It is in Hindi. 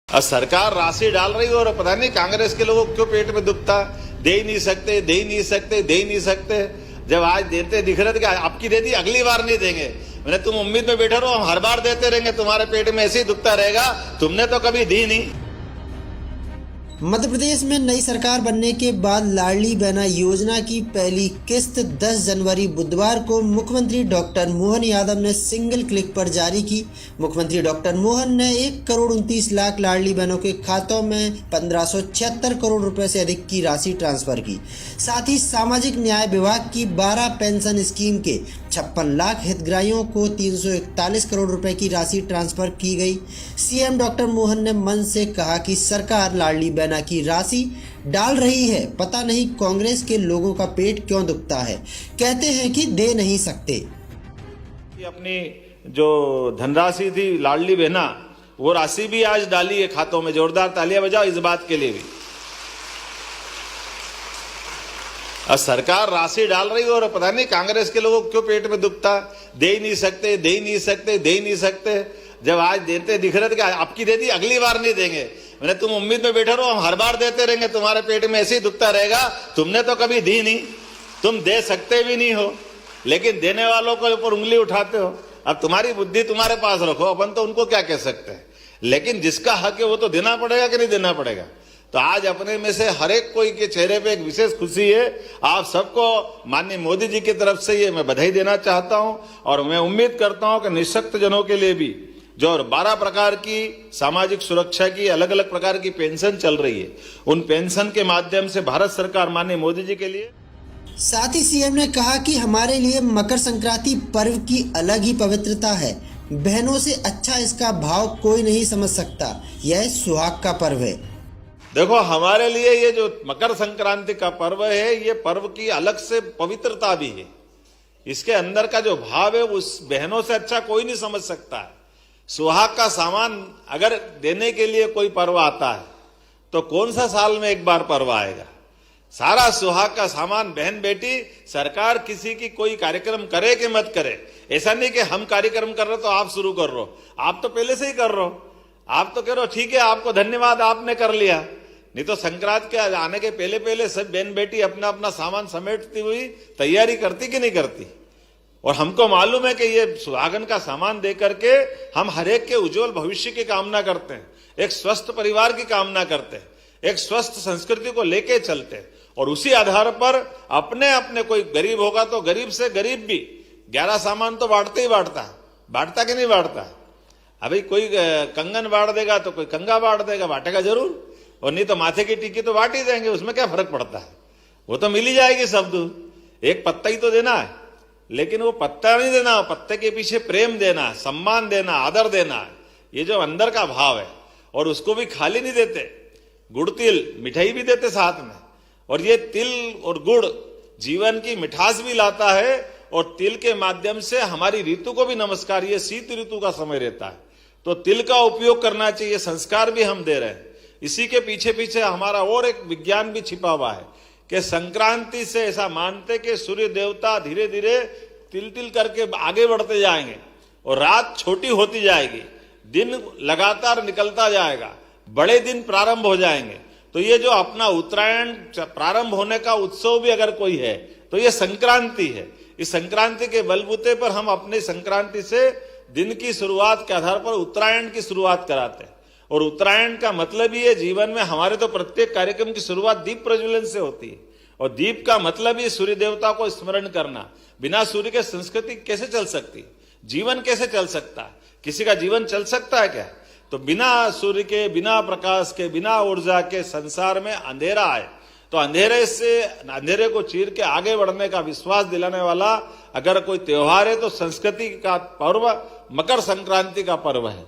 अब सरकार राशि डाल रही है और पता नहीं कांग्रेस के लोगों को क्यों पेट में दुखता, दे ही नहीं सकते, दे ही नहीं सकते, दे ही नहीं सकते। जब आज देते दिख रहे थे कि आपकी दे दी, अगली बार नहीं देंगे। मैंने तुम उम्मीद में बैठे रहो, हम हर बार देते रहेंगे, तुम्हारे पेट में ऐसे ही दुखता रहेगा, तुमने तो कभी दी नहीं। मध्य प्रदेश में नई सरकार बनने के बाद लाडली बहना योजना की पहली किस्त 10 जनवरी बुधवार को मुख्यमंत्री डॉक्टर मोहन यादव ने सिंगल क्लिक पर जारी की। मुख्यमंत्री डॉक्टर मोहन ने 1,29,00,000 लाडली बहनों के खातों में 1576 करोड़ रुपए से अधिक की राशि ट्रांसफर की। साथ ही सामाजिक न्याय विभाग की 12 पेंशन स्कीम के 56 लाख हितग्राहियों को 341 करोड़ रुपए की राशि ट्रांसफर की गई। सीएम डॉक्टर मोहन ने मंच से कहा कि सरकार लाडली बहना की राशि डाल रही है, पता नहीं कांग्रेस के लोगों का पेट क्यों दुखता है, कहते हैं कि दे नहीं सकते। अपनी जो धनराशि थी लाडली बहना, वो राशि भी आज डाली है खातों में। जोरदार तालियां बजाओ इस बात के लिए भी। अब सरकार राशि डाल रही है और पता नहीं कांग्रेस के लोगों को क्यों पेट में दुखता, दे ही नहीं सकते, दे ही नहीं सकते, दे ही नहीं सकते। जब आज देते दिख रहे थे कि आपकी दे दी, अगली बार नहीं देंगे। मैंने तुम उम्मीद में बैठे रहो, हम हर बार देते रहेंगे, तुम्हारे पेट में ऐसे ही दुखता रहेगा, तुमने तो कभी दी नहीं, तुम दे सकते भी नहीं हो, लेकिन देने वालों के ऊपर उंगली उठाते हो। अब तुम्हारी बुद्धि तुम्हारे पास रखो, अपन तो उनको क्या कह सकते हैं, लेकिन जिसका हक है वो तो देना पड़ेगा कि नहीं देना पड़ेगा। तो आज अपने में से हर एक कोई के चेहरे पे एक विशेष खुशी है। आप सबको माननीय मोदी जी की तरफ से ये मैं बधाई देना चाहता हूं, और मैं उम्मीद करता हूं कि निःशक्त जनों के लिए भी जो 12 प्रकार की सामाजिक सुरक्षा की अलग अलग प्रकार की पेंशन चल रही है, उन पेंशन के माध्यम से भारत सरकार माननीय मोदी जी के लिए। साथ ही सीएम ने कहा कि हमारे लिए मकर संक्रांति पर्व की अलग ही पवित्रता है। बहनों से अच्छा इसका भाव कोई नहीं समझ सकता। यह सुहाग का पर्व है। देखो, हमारे लिए ये जो मकर संक्रांति का पर्व है, ये पर्व की अलग से पवित्रता भी है। इसके अंदर का जो भाव है, उस बहनों से अच्छा कोई नहीं समझ सकता है। सुहाग का सामान अगर देने के लिए कोई पर्व आता है तो कौन सा साल में एक बार पर्व आएगा। सारा सुहाग का सामान बहन बेटी, सरकार किसी की कोई कार्यक्रम करे कि मत करे, ऐसा नहीं कि हम कार्यक्रम कर रहे तो आप शुरू कर रहे हो। आप तो पहले से ही कर रहे हो, आप तो कह रहे हो ठीक है, आपको धन्यवाद, आपने कर लिया। नहीं तो संक्रांत के आने के पहले पहले सब बहन बेटी अपना अपना सामान समेटती हुई तैयारी करती कि नहीं करती। और हमको मालूम है कि ये सुहागन का सामान दे करके हम हरेक के उज्जवल भविष्य की कामना करते हैं, एक स्वस्थ परिवार की कामना करते हैं, एक स्वस्थ संस्कृति को लेके चलते हैं, और उसी आधार पर अपने अपने कोई गरीब होगा तो गरीब से गरीब भी 11 सामान तो बांटते ही बांटता है, बांटता कि नहीं बांटता। अभी कोई कंगन बांट देगा तो कोई कंगा बांट देगा, बांटेगा जरूर, और नहीं तो माथे की टिक्की तो बांट ही देंगे, उसमें क्या फर्क पड़ता है, वो तो मिल ही जाएगी सब दूर। एक पत्ता ही तो देना है, लेकिन वो पत्ता नहीं देना, पत्ते के पीछे प्रेम देना, सम्मान देना, आदर देना, ये जो अंदर का भाव है। और उसको भी खाली नहीं देते, गुड़ तिल मिठाई भी देते साथ में। और ये तिल और गुड़ जीवन की मिठास भी लाता है, और तिल के माध्यम से हमारी ऋतु को भी नमस्कार, ये शीत ऋतु का समय रहता है तो तिल का उपयोग करना चाहिए, संस्कार भी हम दे रहे हैं। इसी के पीछे पीछे हमारा और एक विज्ञान भी छिपा हुआ है कि संक्रांति से ऐसा मानते कि सूर्य देवता धीरे धीरे तिल तिल करके आगे बढ़ते जाएंगे, और रात छोटी होती जाएगी, दिन लगातार निकलता जाएगा, बड़े दिन प्रारंभ हो जाएंगे। तो ये जो अपना उत्तरायण प्रारंभ होने का उत्सव भी अगर कोई है तो ये संक्रांति है। इस संक्रांति के बलबूते पर हम अपनी संक्रांति से दिन की शुरुआत के आधार पर उत्तरायण की शुरुआत कराते हैं। और उत्तरायण का मतलब ही है, जीवन में हमारे तो प्रत्येक कार्यक्रम की शुरुआत दीप प्रज्वलन से होती है, और दीप का मतलब ही सूर्य देवता को स्मरण करना। बिना सूर्य के संस्कृति कैसे चल सकती, जीवन कैसे चल सकता है, किसी का जीवन चल सकता है क्या। तो बिना सूर्य के, बिना प्रकाश के, बिना ऊर्जा के संसार में अंधेरा है। तो अंधेरे को चीर के आगे बढ़ने का विश्वास दिलाने वाला अगर कोई त्योहार है तो संस्कृति का पर्व मकर संक्रांति का पर्व है।